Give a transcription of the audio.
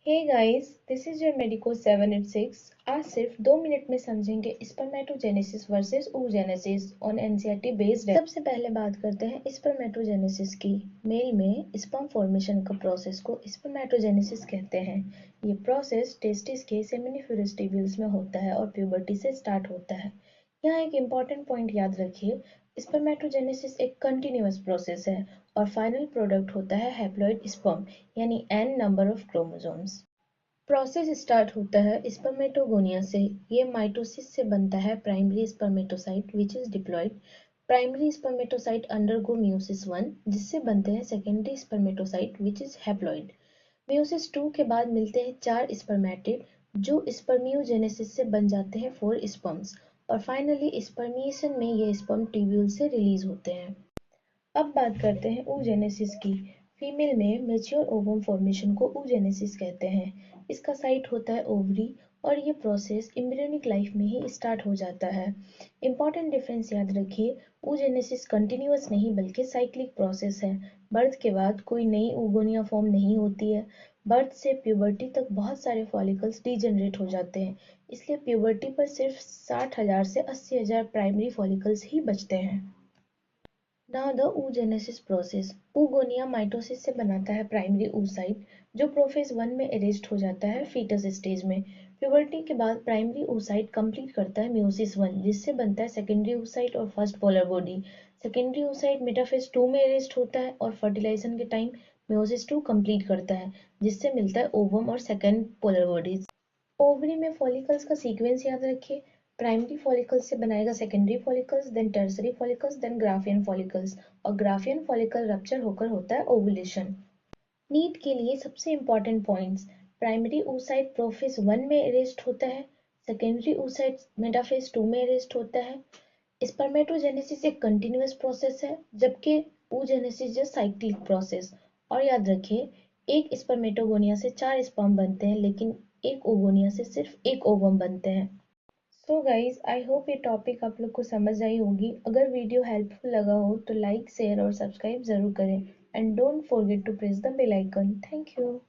Hey guys, this is your medico 786। आज सिर्फ 2 minute में समझेंगे spermatogenesis versus oogenesis on NCERT based. सबसे पहले बात करते हैं स्पर्मेटोजेनेसिस की। मेल में स्पर्म फॉर्मेशन का प्रोसेस को स्पर्मेटोजेनेसिस कहते हैं। ये प्रोसेस टेस्टिस के सेमिनिफेरस ट्यूब्यूल्स में होता है और प्यूबर्टी से स्टार्ट होता है। यहाँ एक इम्पॉर्टेंट पॉइंट याद रखिए, स्पर्मेटोजेनेसिस एक कंटिन्यूअस प्रोसेस है और फाइनल प्रोडक्ट होता है हैप्लॉइड स्पर्म यानी n number of chromosomes. Process start होता है स्पर्मेटोगोनिया से। ये माइटोसिस से बनता है primary spermatocyte which is diploid. Primary spermatocyte undergo meiosis 1 जिससे बनते हैं secondary spermatocyte which is haploid. Meiosis 2 के बाद मिलते हैं 4 स्पर्मेटिड जो स्पर्मियोजेनेसिस से बन जाते हैं 4 स्पर्म्स और फाइनली स्पर्मिएशन में ये स्पर्म ट्यूब्यूल से रिलीज होते हैं। अब बात करते हैं oogenesis की। फीमेल में मैच्योर ओवम फॉर्मेशन को oogenesis कहते हैं। इसका साइट होता है ओवरी और ये प्रोसेस एम्ब्रियोनिक लाइफ में ही स्टार्ट हो जाता है। इंपॉर्टेंट डिफरेंस याद रखिए, oogenesis कंटिन्यूअस नहीं बल्कि साइक्लिक प्रोसेस है। बर्थ के बाद कोई नई oogonia फॉर्म नहीं होती है। बर्थ से प्यूबर्टी तक बहुत सारे फॉलिकल्स डीजनरेट हो जाते हैं, इसलिए प्यूबर्टी पर सिर्फ 60,000 से 80,000 प्राइमरी फॉलिकल्स ही बचते हैं। Now the oogenesis process. oogonia mitosis से बनाता है प्राइमरी oocyte जो प्रोफेज 1 में अरेस्ट हो जाता है फीटस स्टेज में। प्यूबर्टी के बाद प्राइमरी oocyte कंप्लीट करता है मियोसिस 1 जिससे बनता है सेकेंडरी oocyte और first polar body. Secondary oocyte metaphase 2 में अरेस्ट होता है और फर्टिलाइजेशन के टाइम मियोसिस 2 कंप्लीट करता है जिससे मिलता है ओवम और सेकेंड पोलर बॉडीज। ओवरी में फॉलिकल्स का सीक्वेंस याद रखिए। प्राइमरी फॉलिकल्स से बनाएगा secondary follicles, then tertiary follicles, then Graafian follicles और ग्राफियन फॉलिकल रप्चर होकर होता है ओवुलेशन। नीट के लिए सबसे important points. Primary oocyte prophase 1 में अरेस्ट होता है, सेकेंडरी oocyte मेटाफेज 2 में अरेस्ट होता है। स्पर्मेटोजेनेसिस एक कंटिन्यूअस प्रोसेस है जबकि oogenesis जो साइक्लिक प्रोसेस। और याद रखिए, एक स्पर्मेटोगोनिया से 4 स्पर्म बनते हैं लेकिन एक ओगोनिया से सिर्फ एक ओवम बनते हैं। सो गाइज, आई होप ये टॉपिक आप लोग को समझ आई होगी। अगर वीडियो हेल्पफुल लगा हो तो लाइक शेयर और सब्सक्राइब जरूर करें and don't forget to press the bell icon. Thank you.